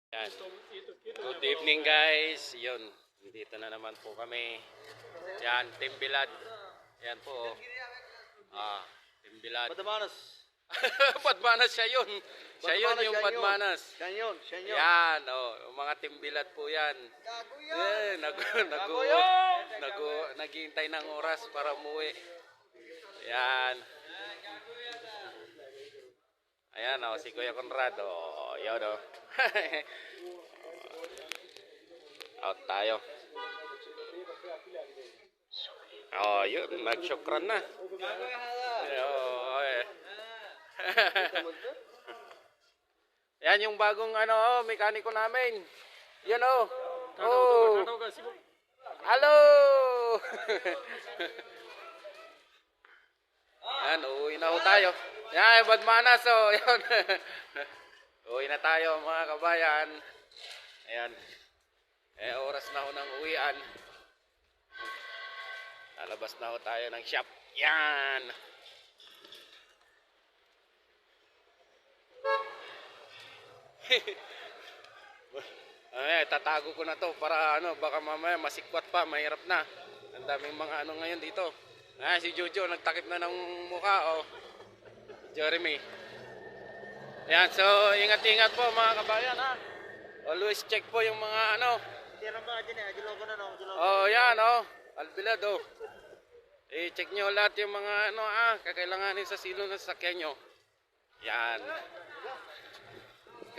Yan. Good evening guys. Yun. Dito na naman po kami. Yan, Team Bilad. Yan po. Team Bilad. Badmanas. Badmanas siya yun. Siya yun yung Badmanas. Siya yun. Yan, yung mga Team Bilad po yan. Naghihintay ng oras para umuwi. Yan. Ayan, si Kuya Conrad. Yun, out tayo. Yun, nag-shukran na. Yan yung bagong mekaniko namin. Yan Hello. Yan, uwi na ho tayo. Yan, Badmanas, yan. Uwi na tayo mga kabayan. Ayan. Oras na ho ng uwian. Lalabas na ho tayo ng shop. Yan. Tatago ko na to para baka mamaya masikwat pa, mahirap na. Ang daming mga ngayon dito. Si Jojo nagtakip na ng mukha, Jeremy. Yan, so ingat-ingat po mga kabayan, Always check po yung mga yan, Albilad, i-check nyo lahat yung mga kakailanganin sa silo ng sasakyan nyo. Yan.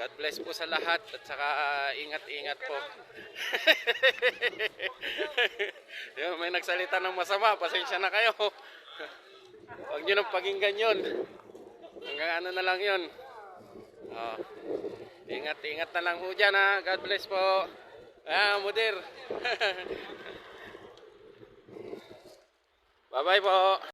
God bless po sa lahat at saka ingat-ingat po. Yung may nagsalita ng masama, pasensya na kayo. Huwag nyo nang pakinggan yun. Hanggang na lang yun. Ingat-ingat na lang po dyan, God bless po. Mudir. Bye-bye po.